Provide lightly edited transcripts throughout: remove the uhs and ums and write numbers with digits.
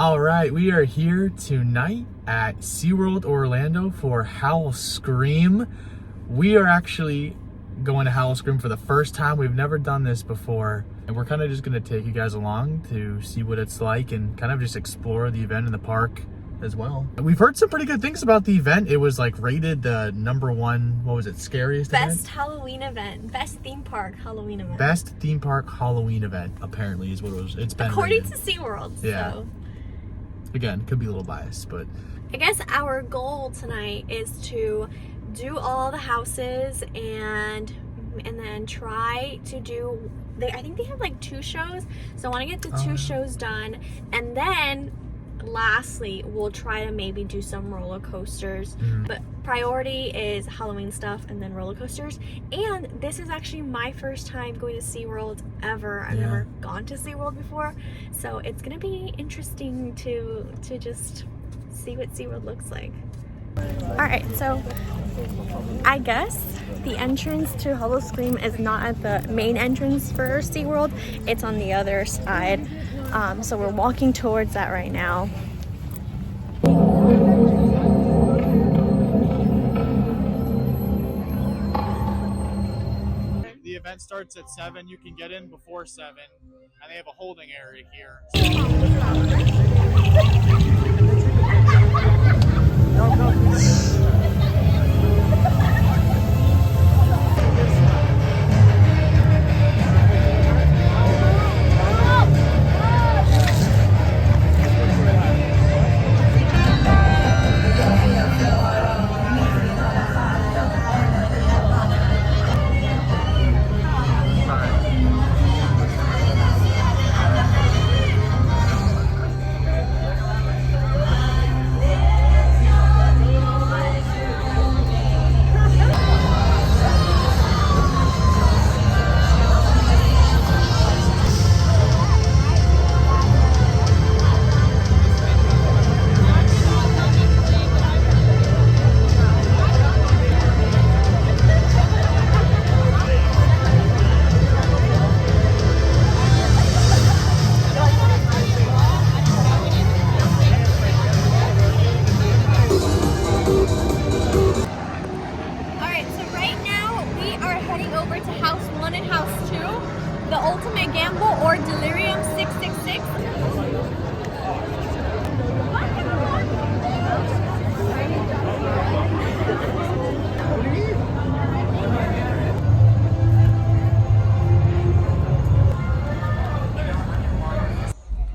All right, we are here tonight at Seaworld Orlando for Howl-O-Scream. We are actually going to Howl-O-Scream for the first time. We've never done this before, and we're kind of just going to take you guys along to see what it's like and kind of just explore the event in the park as well. We've heard some pretty good things about the event. It was like rated the #1, what was it, scariest best event? Halloween event, best theme park Halloween event. Best theme park Halloween event, apparently, is what it's been according rated. to Seaworld. Yeah. So. Again, could be a little biased, but I guess our goal tonight is to do all the houses and then try to do. I think they have like 2 shows, so I want to get the 2 shows done, and then lastly we'll try to maybe do some roller coasters. But priority is Halloween stuff and then roller coasters. And this is actually my first time going to SeaWorld ever. I've never gone to SeaWorld before, so it's gonna be interesting to just see what SeaWorld looks like. All right, so I guess the entrance to Howl-O-Scream is not at the main entrance for SeaWorld. It's on the other side. So we're walking towards that right now. the event starts at 7. You can get in before 7, and they have a holding area here. The Ultimate Gamble or Delirium 666.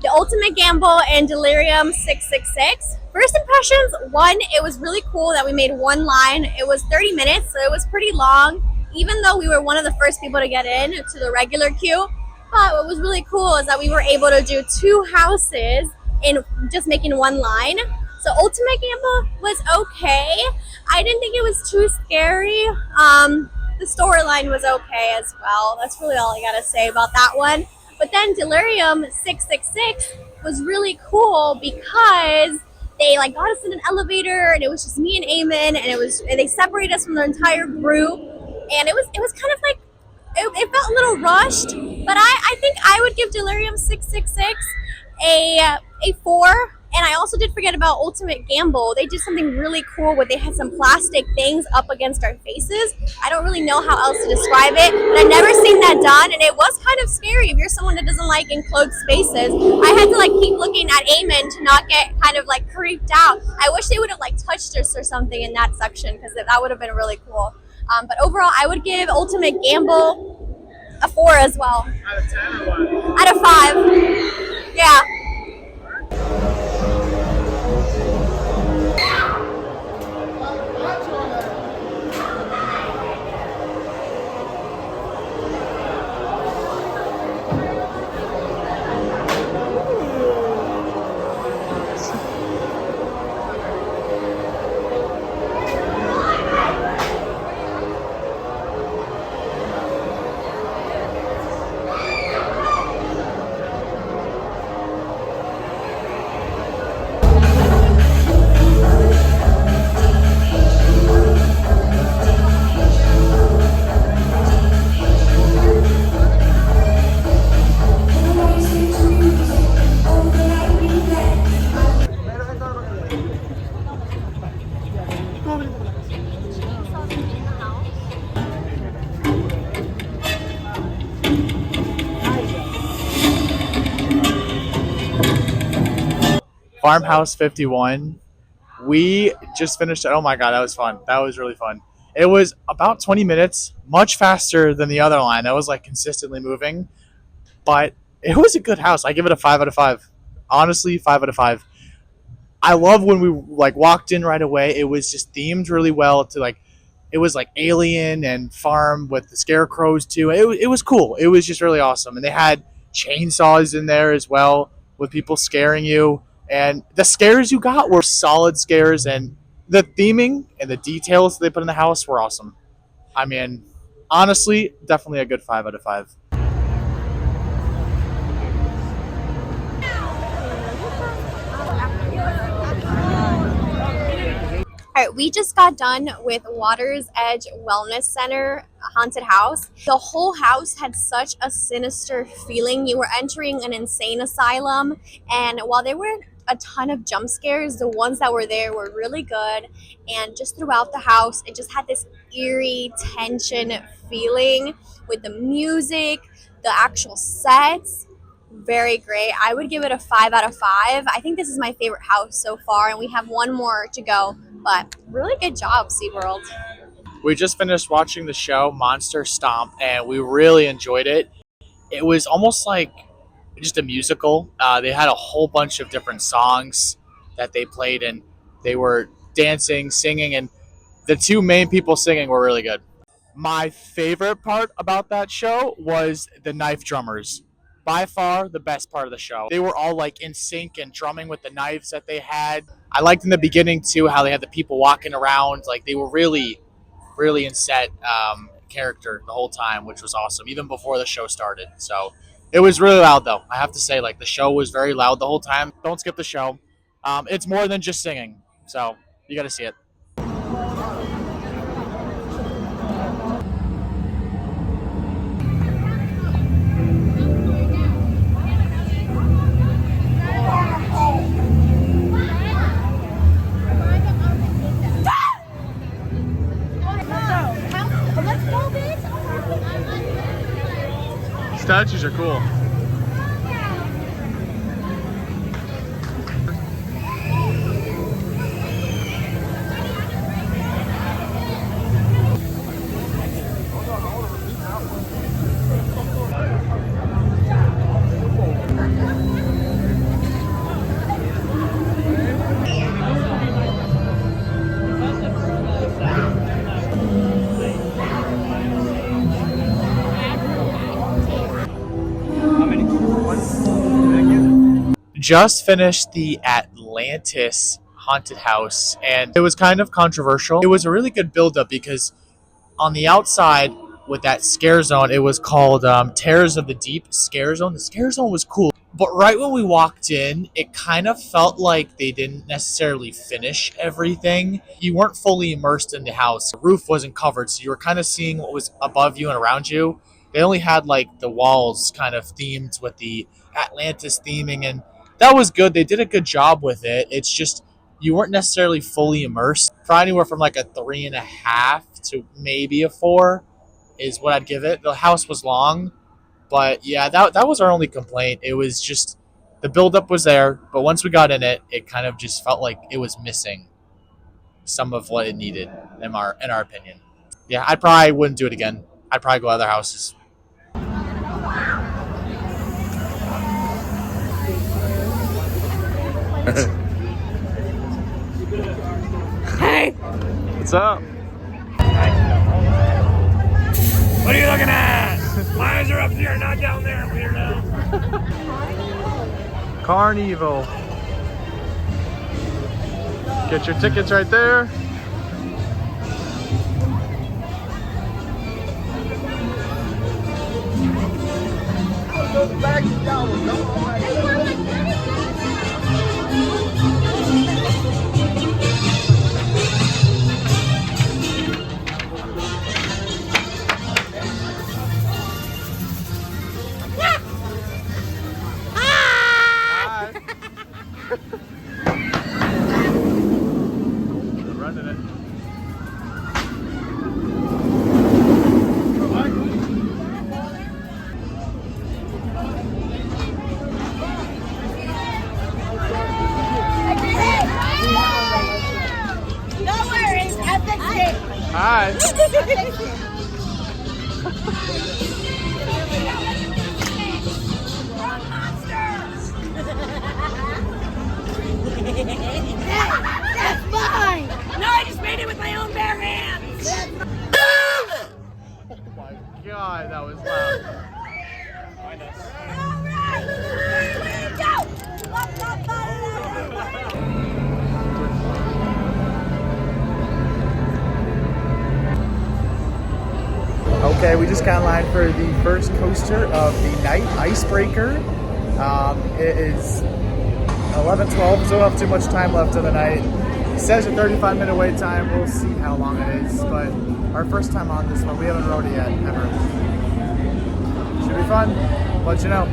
The Ultimate Gamble and Delirium 666. First impressions, 1, it was really cool that we made one line. It was 30 minutes, so it was pretty long, even though we were one of the first people to get in to the regular queue. But what was really cool is that we were able to do 2 houses in just making one line. So Ultimate Gamble was okay. I didn't think it was too scary. The storyline was okay as well. That's really all I gotta say about that one. But then Delirium 666 was really cool because they got us in an elevator, and it was just me and Eamon, and they separated us from the entire group, and it was kind of like it felt a little rushed. But I think I would give Delirium 666 a 4. And I also did forget about Ultimate Gamble. They did something really cool where they had some plastic things up against our faces. I don't really know how else to describe it, but I've never seen that done, and it was kind of scary if you're someone that doesn't like enclosed spaces. I had to keep looking at Eamon to not get kind of creeped out. I wish they would have touched us or something in that section, because that would have been really cool. But overall, I would give Ultimate Gamble a 4 as well. Out of 10 or what? Out of 5. Yeah. Farmhouse 51. We just finished it. Oh my god, that was fun. That was really fun. It was about 20 minutes, much faster than the other line. That was like consistently moving, but it was a good house. I give it a 5 out of 5. Honestly, 5 out of 5. I love when we like walked in right away. It was just themed really well to like it was like alien and farm with the scarecrows too. It was cool. It was just really awesome. And they had chainsaws in there as well with people scaring you. And the scares you got were solid scares, and the theming and the details they put in the house were awesome. I mean, honestly, definitely a good 5 out of 5. All right, we just got done with Water's Edge Wellness Center haunted house. The whole house had such a sinister feeling. You were entering an insane asylum, and while there weren't a ton of jump scares, the ones that were there were really good. And just throughout the house, it just had this eerie tension feeling with the music, the actual sets. Very great. I would give it a 5 out of 5. I think this is my favorite house so far, and we have one more to go. But really good job, SeaWorld. We just finished watching the show Monster Stomp, and we really enjoyed it. It was almost like just a musical. They had a whole bunch of different songs that they played, and they were dancing, singing, and the two main people singing were really good. My favorite part about that show was the knife drummers. By far the best part of the show. They were all like in sync and drumming with the knives that they had. I liked in the beginning too how they had the people walking around. Like they were really, really in set character the whole time, which was awesome, even before the show started. So it was really loud though. I have to say, like the show was very loud the whole time. Don't skip the show. It's more than just singing. So you got to see it. Statues are cool. Just finished the Atlantis haunted house, and it was kind of controversial. It was a really good build-up because on the outside with that scare zone, it was called Terrors of the Deep Scare Zone. The scare zone was cool, but right when we walked in, it kind of felt like they didn't necessarily finish everything. You weren't fully immersed in the house. The roof wasn't covered, so you were kind of seeing what was above you and around you. They only had like the walls kind of themed with the Atlantis theming, and that was good. They did a good job with it. It's just you weren't necessarily fully immersed. Probably anywhere from like a 3.5 to maybe a 4 is what I'd give it. The house was long, but yeah, that was our only complaint. It was just the buildup was there, but once we got in it, it kind of just felt like it was missing some of what it needed in our opinion. Yeah, I probably wouldn't do it again. I'd probably go other houses. Hey! What's up? What are you looking at? My eyes are up here, not down there, weirdo. Carnival. Get your tickets right there. Running it. That's mine! No, I just made it with my own bare hands! Oh my god, that was loud. Alright! Here we go! Okay, we just got in line for the first coaster of the night, Icebreaker. It is 11:12, so we don't have too much time left of the night. It says a 35-minute wait time. We'll see how long it is, but our first time on this one. We haven't rode it yet, ever. Should be fun. Let you know.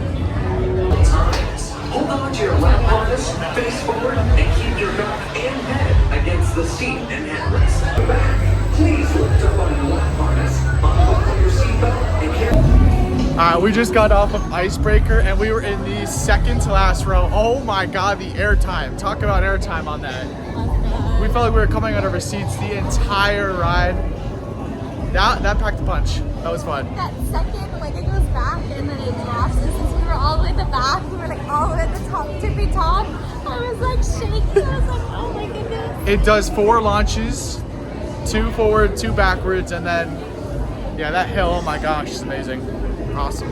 Hold on to your lap harness, face forward, and keep your back and head against the seat and headrest. Back, please lift up on your lap harness, unbuckle your seatbelt, and carry. We just got off of Icebreaker and we were in the second to last row. Oh my god, the airtime. Talk about airtime on that. We felt like we were coming out of our seats the entire ride. That packed a punch. That was fun. That second, like it goes back and then it drops. And since we were all the way at the back, we were like all the way at the top, tippy top. I was like shaking. I was like, oh my goodness. It does 4 launches, 2 forward, 2 backwards, and then, yeah, that hill, oh my gosh, it's amazing. Awesome.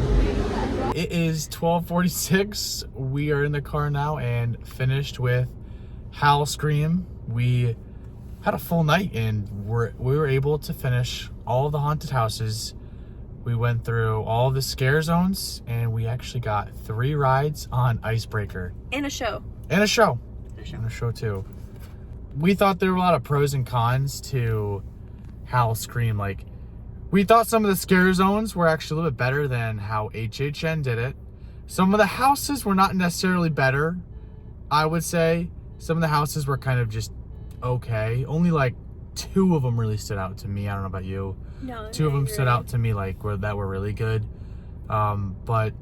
It is 12:46. We are in the car now and finished with Howl-O-Scream. We had a full night and we were able to finish all of the haunted houses. We went through all the scare zones and we actually got 3 rides on Icebreaker. And a show. And a show. And a show too. We thought there were a lot of pros and cons to Howl-O-Scream. Like, we thought some of the scare zones were actually a little bit better than how HHN did it. Some of the houses were not necessarily better, I would say. Some of the houses were kind of just okay. Only like 2 of them really stood out to me. I don't know about you. No, 2 of them stood out to me like that were really good. But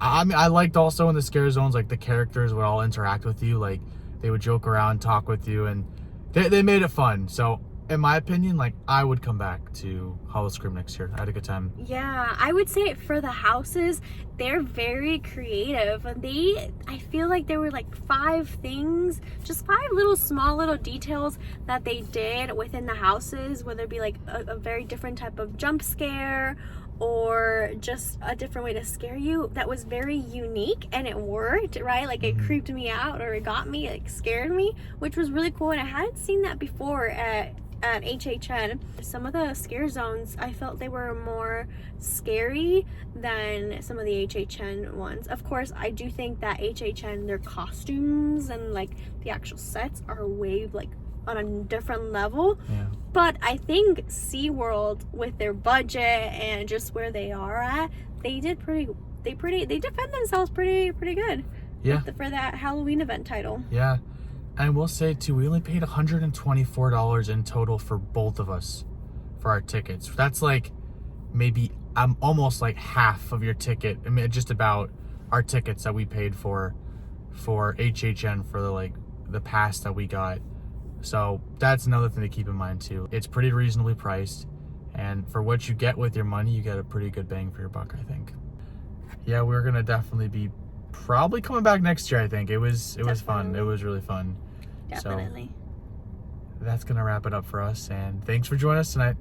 I mean, I liked also in the scare zones, like the characters would all interact with you. Like they would joke around, talk with you, and they made it fun. So in my opinion, like I would come back to Howl-O-Scream next year. I had a good time. Yeah, I would say for the houses, they're very creative. I feel like there were like 5 things, just 5 small little details that they did within the houses, whether it be like a very different type of jump scare or just a different way to scare you that was very unique, and it worked, right? Like it creeped me out, or it got me, like scared me, which was really cool. And I hadn't seen that before at HHN. Some of the scare zones, I felt they were more scary than some of the HHN ones. Of course, I do think that HHN, their costumes and like the actual sets are way like on a different level. Yeah. But I think Seaworld, with their budget and just where they are at, they defend themselves pretty good. Yeah. For that Halloween event title. Yeah. And we'll say too, we only paid $124 in total for both of us for our tickets. That's like maybe almost like half of your ticket. I mean, just about our tickets that we paid for HHN for the pass that we got. So that's another thing to keep in mind too. It's pretty reasonably priced, and for what you get with your money, you get a pretty good bang for your buck, I think. Yeah, we're gonna definitely be probably coming back next year. I think it was fun. It was really fun. Definitely. So that's gonna wrap it up for us, and thanks for joining us tonight.